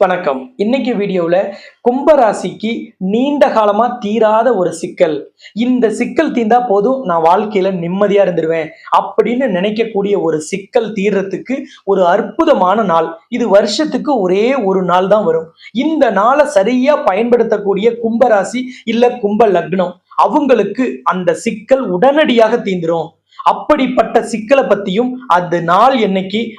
வணக்கம். இன்னைக்கு வீடியோவில் கும்பராசிக்கு நீண்ட காலமா தீராத ஒரு சிக்கல். இந்த சிக்கல் தீர்ந்தா போதும், நான் வாழ்க்கையில நிம்மதியா இருந்துருவேன் அப்படின்னு நினைக்கக்கூடிய ஒரு சிக்கல் தீர்றதுக்கு ஒரு அற்புதமான நாள். இது வருஷத்துக்கு ஒரே ஒரு நாள் தான் வரும். இந்த நாளை சரியா பயன்படுத்தக்கூடிய கும்பராசி இல்ல கும்ப லக்னம் அவங்களுக்கு அந்த சிக்கல் உடனடியாக தீந்துரும். அப்படிப்பட்ட சிக்கலை பத்தியும் அந்த நாள்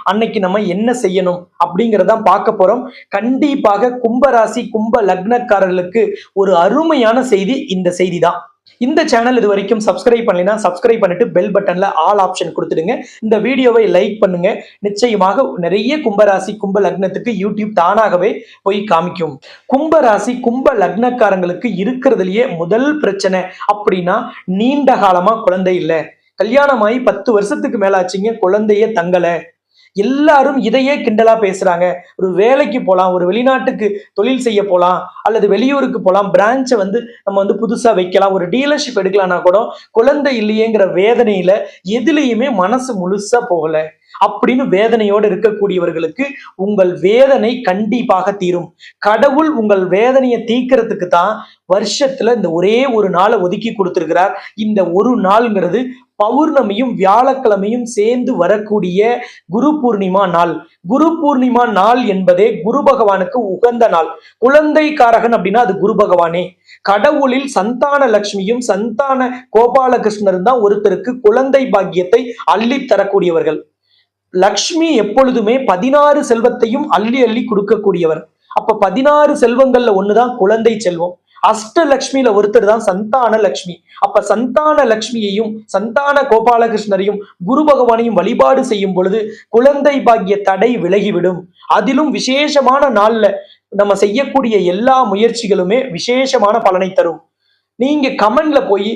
அன்னைக்கு நம்ம என்ன செய்யணும் அப்படிங்கறத பார்க்க போறோம். கண்டிப்பாக கும்பராசி கும்ப லக்னக்காரர்களுக்கு ஒரு அருமையான செய்தி இந்த செய்தி தான். இந்த சேனல் இது வரைக்கும் சப்ஸ்கிரைப் பண்ணலைன்னா சப்ஸ்கிரைப் பண்ணிட்டு பெல் பட்டன்ல ஆல் ஆப்ஷன் கொடுத்துடுங்க. இந்த வீடியோவை லைக் பண்ணுங்க. நிச்சயமாக நிறைய கும்பராசி கும்ப லக்னத்துக்கு யூடியூப் தானாகவே போய் காமிக்கும். கும்பராசி கும்ப லக்னக்காரங்களுக்கு இருக்கிறதுலயே முதல் பிரச்சனை அப்படின்னா நீண்ட காலமா குழந்தை இல்லை. கல்யாணமாயி 10 வருஷத்துக்கு மேல ஆச்சுங்க, குழந்தையே தங்கல. எல்லாரும் இதையே கிண்டலா பேசுறாங்க. ஒரு வேலைக்கு போலாம், ஒரு வெளிநாட்டுக்கு தொழில் செய்ய போலாம், அல்லது வெளியூருக்கு போலாம், பிரான்ச்சை நம்ம புதுசா வைக்கலாம், ஒரு டீலர்ஷிப் எடுக்கலாம்னா கூட குழந்தை இல்லையேங்கிற வேதனையில எதுலையுமே மனசு முழுசா போகல அப்படின்னு வேதனையோடு இருக்கக்கூடியவர்களுக்கு உங்கள் வேதனை கண்டிப்பாக தீரும். கடவுள் உங்கள் வேதனையை தீர்க்கிறதுக்கு தான் வருஷத்துல இந்த ஒரே ஒரு நாளை ஒதுக்கி கொடுத்திருக்கிறார். இந்த ஒரு நாள்ங்கிறது பௌர்ணமியும் வியாழக்கிழமையும் சேர்ந்து வரக்கூடிய குரு பூர்ணிமா நாள். குரு பூர்ணிமா நாள் என்பதே குரு பகவானுக்கு உகந்த நாள். குழந்தைக்காரகன் அப்படின்னா அது குரு பகவானே. கடவுளில் சந்தான லட்சுமியும் சந்தான கோபாலகிருஷ்ணரும் தான் ஒருத்தருக்கு குழந்தை பாக்கியத்தை அள்ளி தரக்கூடியவர்கள். லக்ஷ்மி எப்பொழுதுமே 16 செல்வத்தையும் அள்ளி அள்ளி கொடுக்கக்கூடியவர். அப்ப 16 செல்வங்கள்ல ஒண்ணுதான் குழந்தை செல்வம். அஷ்டலட்சுமியில ஒருத்தர் தான் சந்தான லட்சுமி. அப்ப சந்தான லட்சுமியையும் சந்தான கோபாலகிருஷ்ணரையும் குரு பகவானையும் வழிபாடு செய்யும் பொழுது குழந்தை பாக்கிய தடை விலகிவிடும். அதிலும் விசேஷமான நாள்ல நம்ம செய்யக்கூடிய எல்லா முயற்சிகளுமே விசேஷமான பலனை தரும். நீங்க கமெண்ட்ல போய்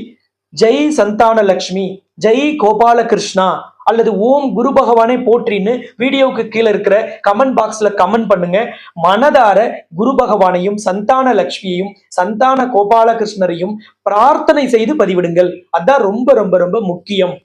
ஜெய் சந்தான லட்சுமி, ஜெய் கோபாலகிருஷ்ணா அல்லது ஓம் குரு பகவானை போற்றின்னு வீடியோவுக்கு கீழே இருக்கிற கமெண்ட் பாக்ஸ்ல கமெண்ட் பண்ணுங்க. மனதார குரு பகவானையும் சந்தான லட்சுமியையும் சந்தான கோபாலகிருஷ்ணரையும் பிரார்த்தனை செய்து பதிவிடுங்கள். அதான் ரொம்ப ரொம்ப ரொம்ப முக்கியம்.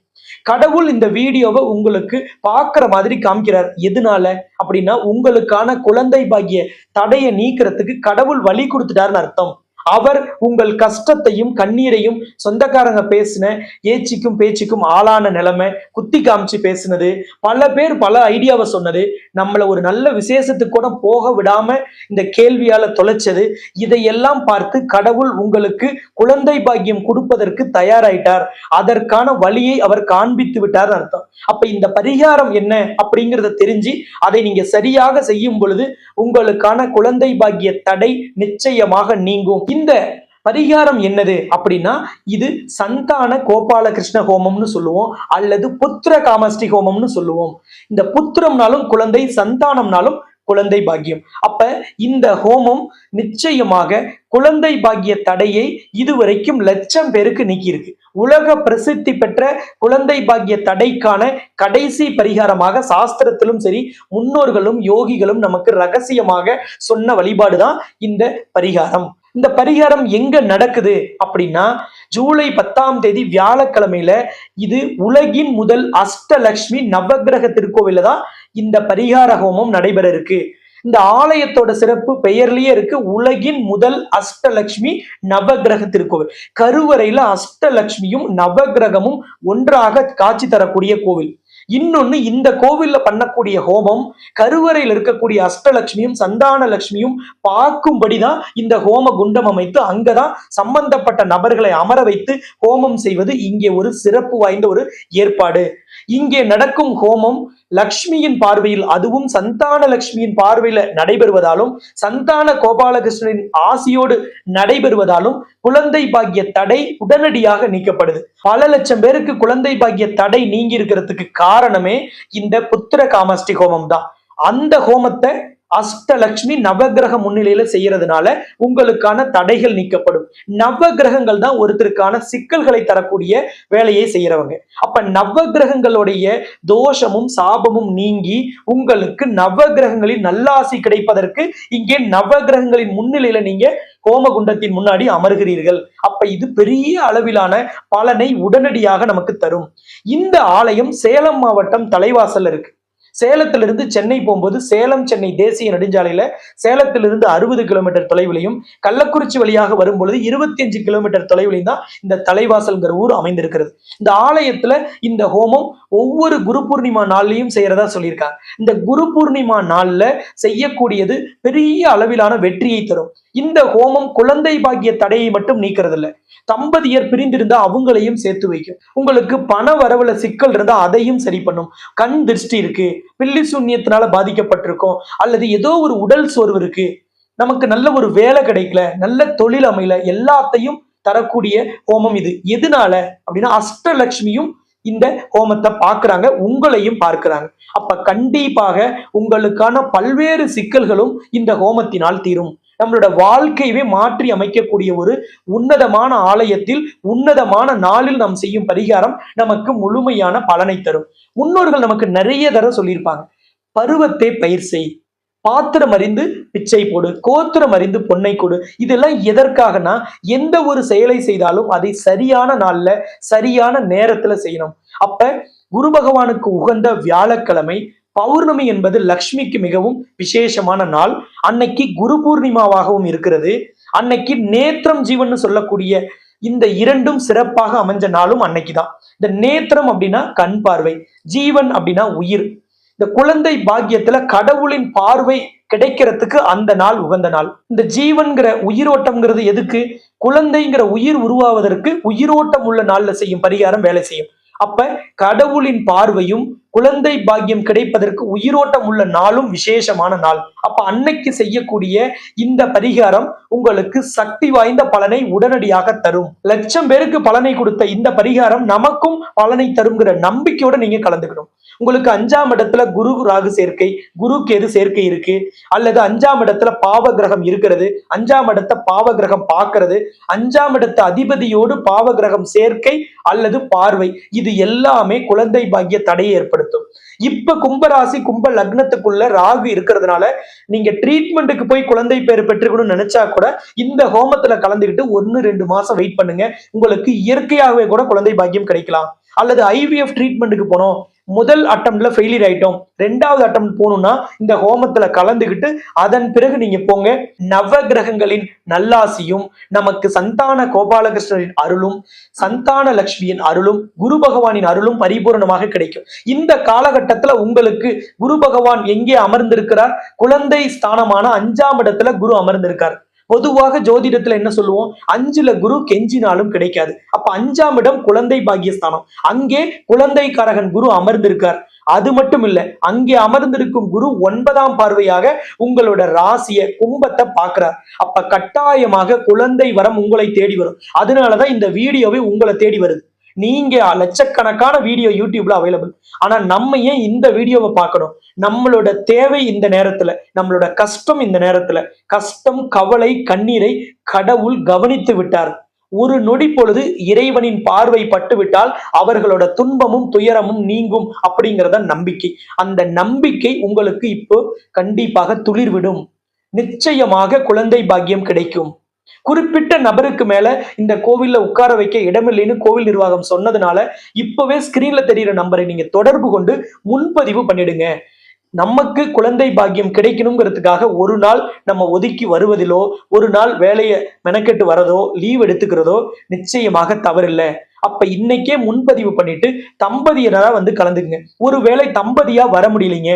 கடவுள் இந்த வீடியோவை உங்களுக்கு பார்க்குற மாதிரி காமிக்கிறார். எதனால அப்படின்னா உங்களுக்கான குழந்தை பாக்கிய தடையை நீக்கிறதுக்கு கடவுள் வழி கொடுத்துட்டாருன்னு அர்த்தம். அவர் உங்கள் கஷ்டத்தையும் கண்ணீரையும் சொந்தக்காரங்க பேசின ஏச்சிக்கும் பேச்சுக்கும் ஆளான நிலைமை, குத்தி காமிச்சு பேசினது, பல பேர் பல ஐடியாவை சொன்னது, நம்மளை ஒரு நல்ல விசேஷத்துக்கு கூட போக விடாம இந்த கேள்வியால தொலைச்சது, இதையெல்லாம் பார்த்து கடவுள் உங்களுக்கு குழந்தை பாக்கியம் கொடுப்பதற்கு தயாராயிட்டார். அதற்கான வழியை அவர் காண்பித்து விட்டார் அர்த்தம். அப்ப இந்த பரிகாரம் என்ன அப்படிங்கிறத தெரிஞ்சு அதை நீங்க சரியாக செய்யும் பொழுது உங்களுக்கான குழந்தை பாக்கிய தடை நிச்சயமாக நீங்கும். இந்த பரிகாரம் என்னது அப்படின்னா இது சந்தான கோபாலகிருஷ்ண ஹோமம்னு சொல்லுவோம், அல்லது புத்திர காமஸ்டி ஹோமம்னு சொல்லுவோம். இந்த புத்திரம்னாலும் குழந்தை, சந்தானம்னாலும் குழந்தை பாக்கியம். அப்ப இந்த ஹோமம் நிச்சயமாக குழந்தை பாக்கிய தடையை இதுவரைக்கும் லட்சம் பேருக்கு நீக்கியிருக்கு. உலக பிரசித்தி பெற்ற குழந்தை பாக்கிய தடைக்கான கடைசி பரிகாரமாக சாஸ்திரத்திலும் சரி முன்னோர்களும் யோகிகளும் நமக்கு ரகசியமாக சொன்ன வழிபாடுதான் இந்த பரிகாரம். இந்த பரிகாரம் எங்க நடக்குது அப்படின்னா ஜூலை 10ஆம் தேதி வியாழக்கிழமையில இது உலகின் முதல் அஷ்டலட்சுமி நவகிரக திருக்கோவில தான் இந்த பரிகார ஹோமம் நடைபெற இருக்கு. இந்த ஆலயத்தோட சிறப்பு பெயர்லயே இருக்கு, உலகின் முதல் அஷ்டலட்சுமி நவகிரக திருக்கோவில். கருவறையில அஷ்டலட்சுமியும் நவகிரகமும் ஒன்றாக காட்சி தரக்கூடிய கோவில். இன்னொன்னு, இந்த கோவில்ல பண்ணக்கூடிய ஹோமம் கருவறையில் இருக்கக்கூடிய அஷ்டலட்சுமியும் சந்தான லட்சுமியும் பார்க்கும்படிதான் இந்த ஹோம குண்டம் அமைத்து அங்கதான் சம்பந்தப்பட்ட நபர்களை அமர வைத்து ஹோமம் செய்வது இங்கே ஒரு சிறப்பு வாய்ந்த ஒரு ஏற்பாடு. இங்கே நடக்கும் ஹோமம் லக்ஷ்மியின் பார்வையில், அதுவும் சந்தான லட்சுமியின் பார்வையில நடைபெறுவதாலும் சந்தான கோபாலகிருஷ்ணனின் ஆசியோடு நடைபெறுவதாலும் குழந்தை பாக்கிய தடை உடனடியாக நீக்கப்படுது. பல லட்சம் பேருக்கு குழந்தை பாக்கிய தடை நீங்கி இருக்கிறதுக்கு காரணமே இந்த புத்திர காமஸ்டி ஹோமம் தான். அந்த ஹோமத்தை அஷ்டலட்சுமி நவகிரக முன்னிலையில செய்யறதுனால உங்களுக்கான தடைகள் நீக்கப்படும். நவகிரகங்கள் தான் ஒருத்தருக்கான சிக்கல்களை தரக்கூடிய வேலையை செய்யறவங்க. அப்ப நவகிரகங்களுடைய தோஷமும் சாபமும் நீங்கி உங்களுக்கு நவகிரகங்களின் நல்லாசி கிடைப்பதற்கு இங்கே நவகிரகங்களின் முன்னிலையில நீங்க ஹோமகுண்டத்தின் முன்னாடி அமர்கிறீர்கள். அப்ப இது பெரிய அளவிலான பலனை உடனடியாக நமக்கு தரும். இந்த ஆலயம் சேலம் மாவட்டம் தலைவாசல் இருக்கு. சேலத்திலிருந்து சென்னை போகும்போது சேலம் சென்னை தேசிய நெடுஞ்சாலையில சேலத்திலிருந்து 60 கிலோமீட்டர் தொலைவிலையும், கள்ளக்குறிச்சி வழியாக வரும்பொழுது 25 கிலோமீட்டர் தொலைவிலையும் தான் இந்த தலைவாசல்ங்கிற ஊர் அமைந்திருக்கிறது. இந்த ஆலயத்துல இந்த ஹோமம் ஒவ்வொரு குரு பூர்ணிமா நாள்லையும் செய்யறதா சொல்லியிருக்காங்க. இந்த குரு பூர்ணிமா நாள்ல செய்யக்கூடியது பெரிய அளவிலான வெற்றியை தரும். இந்த ஹோமம் குழந்தை பாக்கிய தடையை மட்டும் நீக்கிறது இல்ல, தம்பதியர் பிரிந்திருந்தா அவங்களையும் சேர்த்து வைக்கும். உங்களுக்கு பண வரவுல சிக்கல் இருந்தா அதையும் சரி பண்ணும். கண் திருஷ்டி இருக்கு, பில்லி சூன்யத்தினால பாதிக்கப்பட்டிருக்கோம், அல்லது ஏதோ ஒரு உடல் சோர்வு இருக்கு, நமக்கு நல்ல ஒரு வேலை கிடைக்கல, நல்ல தொழில் அமையல, எல்லாத்தையும் தரக்கூடிய ஹோமம் இது. எதனால அப்படின்னா அஷ்டலட்சுமியும் இந்த ஹோமத்தை பார்க்கறாங்க, உங்களையும் பார்க்கிறாங்க. அப்ப கண்டிப்பாக உங்களுக்கான பல்வேறு சிக்கல்களும் இந்த ஹோமத்தினால் தீரும். நம்மளோட வாழ்க்கையவே மாற்றி அமைக்கக்கூடிய ஒரு உன்னதமான ஆலயத்தில் உன்னதமான நாளில் நாம் செய்யும் பரிகாரம் நமக்கு முழுமையான பலனை தரும். முன்னோர்கள் நமக்கு நிறைய தடவை சொல்லியிருப்பாங்க, பருவத்தை பயிர் செய், பாத்திரம் அறிந்து பிச்சை போடு, கோத்திரம் அறிந்து பொன்னை கொடு. இதெல்லாம் எதற்காகனா, எந்த ஒரு செயலை செய்தாலும் அதை சரியான நாள்ல சரியான நேரத்துல செய்யணும். அப்ப குரு பகவானுக்கு உகந்த வியாழக்கிழமை பௌர்ணமி என்பது லக்ஷ்மிக்கு மிகவும் விசேஷமான நாள். அன்னைக்கு குரு பூர்ணிமாவாகவும் இருக்கிறது. அன்னைக்கு நேத்திரம் ஜீவன் சொல்லக்கூடிய இந்த இரண்டும் சிறப்பாக அமைஞ்ச நாளும் அன்னைக்குதான். இந்த நேத்திரம் அப்படின்னா கண் பார்வை, ஜீவன் அப்படின்னா உயிர். இந்த குழந்தை பாக்கியத்துல கடவுளின் பார்வை கிடைக்கிறதுக்கு அந்த நாள் உகந்த நாள். இந்த ஜீவன்கிற உயிரோட்டம்ங்கிறது எதுக்கு? குழந்தைங்கிற உயிர் உருவாவதற்கு உயிரோட்டம் உள்ள நாள்ல செய்யும் பரிகாரம் வேலை செய்யும். அப்ப கடவுளின் பார்வையும் குழந்தை பாக்கியம் கிடைப்பதற்கு உயிரோட்டம் உள்ள நாளும் விசேஷமான நாள். அப்ப அன்னைக்கு செய்யக்கூடிய இந்த பரிகாரம் உங்களுக்கு சக்தி வாய்ந்த பலனை உடனடியாக தரும். லட்சம் பேருக்கு பலனை கொடுத்த இந்த பரிகாரம் நமக்கும் பலனை தருங்கிற நம்பிக்கையோட நீங்க கலந்துக்கணும். உங்களுக்கு 5ஆம் இடத்துல குரு ராகு சேர்க்கை, குரு கேது சேர்க்கை இருக்கு, அல்லது 5ஆம் இடத்துல பாவ கிரகம் இருக்கிறது, 5ஆம் இடத்தை பாவ கிரகம் பார்க்கிறது, 5ஆம் இடத்து அதிபதியோடு பாவ கிரகம் சேர்க்கை அல்லது பார்வை, இது எல்லாமே குழந்தை பாக்கிய தடையை ஏற்படுத்தும். இப்ப கும்பராசி கும்ப லக்னத்துக்குள்ள ராகு இருக்கிறதுனால நீங்க ட்ரீட்மெண்ட்டுக்கு போய் குழந்தை பேர் பெற்றுக்கணும்னு நினைச்சா கூட இந்த ஹோமத்துல கலந்துக்கிட்டு 1-2 மாசம் வெயிட் பண்ணுங்க, உங்களுக்கு இயற்கையாகவே கூட குழந்தை பாக்கியம் கிடைக்கலாம். அல்லது ஐவிஎஃப் ட்ரீட்மெண்ட்டுக்கு போனோம், முதல் அட்டம்ப்ட்ல ஃபெயிலியர் ஆயிட்டோம், 2வது அட்டம் போகணும்னா இந்த ஹோமத்துல கலந்துகிட்டு அதன் பிறகு நீங்க போங்க. நவ கிரகங்களின் நல்லாசியும் நமக்கு சந்தான கோபாலகிருஷ்ணரின் அருளும் சந்தான லட்சுமியின் அருளும் குரு பகவானின் அருளும் பரிபூர்ணமாக கிடைக்கும். இந்த காலகட்டத்துல உங்களுக்கு குரு பகவான் எங்கே அமர்ந்திருக்கிறார்? குழந்தை ஸ்தானமான 5ஆம் இடத்துல குரு அமர்ந்திருக்கார். பொதுவாக ஜோதிடத்துல என்ன சொல்லுவோம், 5ல குரு கெஞ்சினாலும் கிடைக்காது. அப்ப 5ஆம் இடம் குழந்தை பாக்கியஸ்தானம், அங்கே குழந்தைக்காரகன் குரு அமர்ந்திருக்கார். அது மட்டும் இல்ல, அங்கே அமர்ந்திருக்கும் குரு 9ஆம் பார்வையாக உங்களோட ராசிய கும்பத்தை பார்க்கிறார். அப்ப கட்டாயமாக குழந்தை வரம் உங்களை தேடி வரும். அதனாலதான் இந்த வீடியோவை உங்களை தேடி வருது. நீங்க லட்சக்கணக்கான வீடியோ யூடியூப்ல அவைலபிள், ஆனா நம்ம ஏன் இந்த வீடியோவை பார்க்கணும்? நம்மளோட தேவை இந்த நேரத்துல, நம்மளோட கஷ்டம் இந்த நேரத்துல, கஷ்டம் கவலை கண்ணீரை கடவுள் கவனித்து விட்டார். ஒரு நொடி பொழுது இறைவனின் பார்வை பட்டுவிட்டால் அவர்களோட துன்பமும் துயரமும் நீங்கும் அப்படிங்கிறத நம்பிக்கை. அந்த நம்பிக்கை உங்களுக்கு இப்போ கண்டிப்பாக துளிர்விடும். நிச்சயமாக குழந்தை பாக்கியம் கிடைக்கும். குறிப்பிட்ட நபருக்கு மேல இந்த கோவில்ல உட்கார வைக்க இடமில்லைன்னு கோவில் நிர்வாகம் சொன்னதுனால இப்பவே ஸ்கிரீன்ல தெரியிற நம்பரை நீங்க தொடர்பு கொண்டு முன்பதிவு பண்ணிடுங்க. நமக்கு குழந்தை பாக்கியம் கிடைக்கணுங்கிறதுக்காக ஒரு நாள் நம்ம ஒதுக்கி வருவதிலோ, ஒரு நாள் வேலையை மெனக்கெட்டு வரதோ, லீவ் எடுத்துக்கிறதோ நிச்சயமாக தவறில்லை. அப்ப இன்னைக்கே முன்பதிவு பண்ணிட்டு தம்பதியரா வந்து கலந்துக்குங்க. ஒருவேளை தம்பதியா வர முடியலைங்க,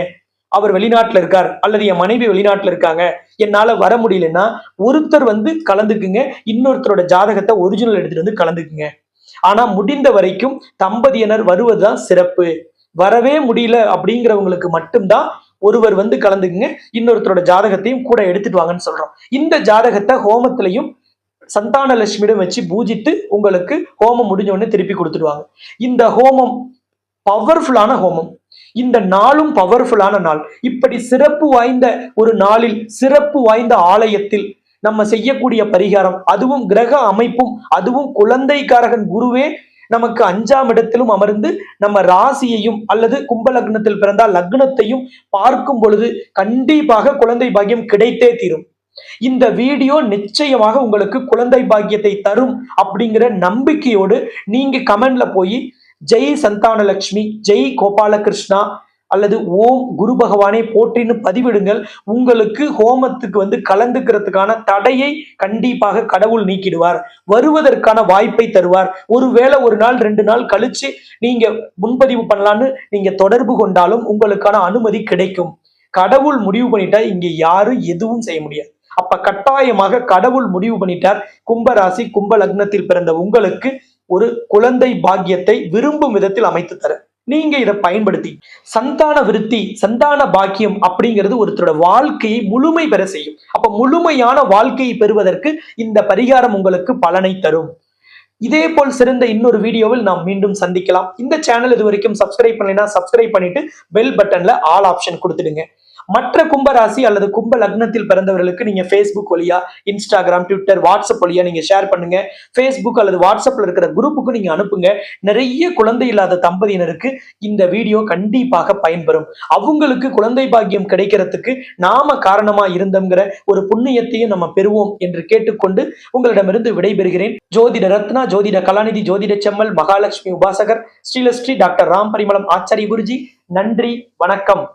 அவர் வெளிநாட்டுல இருக்கார் அல்லது என் மனைவி வெளிநாட்டுல இருக்காங்க, என்னால வர முடியலன்னா ஒருத்தர் வந்து கலந்துக்குங்க, இன்னொருத்தரோட ஜாதகத்தை ஒரிஜினல் எடுத்துட்டு வந்து கலந்துக்குங்க. ஆனா முடிந்த வரைக்கும் தம்பதியினர் வருவதுதான் சிறப்பு. வரவே முடியல அப்படிங்கிறவங்களுக்கு மட்டும்தான் ஒருவர் வந்து கலந்துக்குங்க, இன்னொருத்தரோட ஜாதகத்தையும் கூட எடுத்துட்டு வாங்கன்னு சொல்றோம். இந்த ஜாதகத்தை ஹோமத்திலையும் சந்தான லட்சுமியிடம் வச்சு பூஜித்து உங்களுக்கு ஹோமம் முடிஞ்ச உடனே திருப்பி கொடுத்துடுவாங்க. இந்த ஹோமம் பவர்ஃபுல்லான ஹோமம், இந்த நாளும் பவர்ஃபுல்லான நாள். இப்படி சிறப்பு வாய்ந்த ஒரு நாளில் சிறப்பு வாய்ந்த ஆலயத்தில் நம்ம செய்யக்கூடிய பரிகாரம், அதுவும் கிரக அமைப்பும், அதுவும் குழந்தைக்காரகன் குருவே நமக்கு 5ஆம் இடத்திலும் அமர்ந்து நம்ம ராசியையும் அல்லது கும்ப லக்னத்தில் பிறந்தால் லக்னத்தையும் பார்க்கும் பொழுது கண்டிப்பாக குழந்தை பாக்கியம் கிடைத்தே தீரும். இந்த வீடியோ நிச்சயமாக உங்களுக்கு குழந்தை பாக்கியத்தை தரும் அப்படிங்கிற நம்பிக்கையோடு நீங்க கமெண்ட்ல போய் ஜெய் சந்தான லட்சுமி, ஜெய் கோபாலகிருஷ்ணா, அல்லது ஓம் குரு பகவானே போற்றின்னு பதிவிடுங்கள். உங்களுக்கு ஹோமத்துக்கு கலந்துக்கிறதுக்கான தடையை கண்டிப்பாக கடவுள் நீக்கிடுவார். வருவதற்கான வாய்ப்பை தருவார். ஒருவேளை ஒரு நாள் 2 நாள் கழிச்சு நீங்க முன்பதிவு பண்ணலான்னு நீங்க தொடர்பு கொண்டாலும் உங்களுக்கான அனுமதி கிடைக்கும். கடவுள் முடிவு பண்ணிட்டா இங்க யாரும் எதுவும் செய்ய முடியாது. அப்ப கட்டாயமாக கடவுள் முடிவு பண்ணிட்டார். கும்பராசி கும்ப லக்னத்தில் பிறந்த உங்களுக்கு ஒரு குழந்தை பாக்கியத்தை விரும்பும் விதத்தில் அமைத்து தர நீங்க இதை பயன்படுத்தி சந்தான விருத்தி, சந்தான பாக்கியம் அப்படிங்கிறது ஒருத்தரோட வாழ்க்கையை முழுமை பெற செய்யும். அப்ப முழுமையான வாழ்க்கையை பெறுவதற்கு இந்த பரிகாரம் உங்களுக்கு பலனை தரும். இதே போல் சிறந்த இன்னொரு வீடியோவில் நாம் மீண்டும் சந்திக்கலாம். இந்த சேனல் இது வரைக்கும் சப்ஸ்கிரைப் பண்ணலைன்னா சப்ஸ்கிரைப் பண்ணிட்டு பெல் பட்டன்ல ஆல் ஆப்ஷன் கொடுத்துடுங்க. மற்ற கும்பராசி அல்லது கும்ப லக்னத்தில் பிறந்தவர்களுக்கு நீங்க ஃபேஸ்புக் வழியா, இன்ஸ்டாகிராம், ட்விட்டர், வாட்ஸ்அப் வழியா நீங்க ஷேர் பண்ணுங்க. ஃபேஸ்புக் அல்லது வாட்ஸ்அப்ல இருக்கிற குரூப்புக்கு நீங்க அனுப்புங்க. நிறைய குழந்தை இல்லாத தம்பதியினருக்கு இந்த வீடியோ கண்டிப்பாக பயன்பெறும். அவங்களுக்கு குழந்தை பாக்கியம் கிடைக்கிறதுக்கு நாம காரணமா இருந்தோங்கிற ஒரு புண்ணியத்தையும் நம்ம பெறுவோம் என்று கேட்டுக்கொண்டு உங்களிடமிருந்து விடைபெறுகிறேன். ஜோதிட ரத்னா, ஜோதிட கலாநிதி, ஜோதிட செம்மல், மகாலட்சுமி உபாசகர், ஸ்ரீலஸ்ரீ டாக்டர் ராம் பரிமளம் ஆச்சாரி குருஜி. நன்றி, வணக்கம்.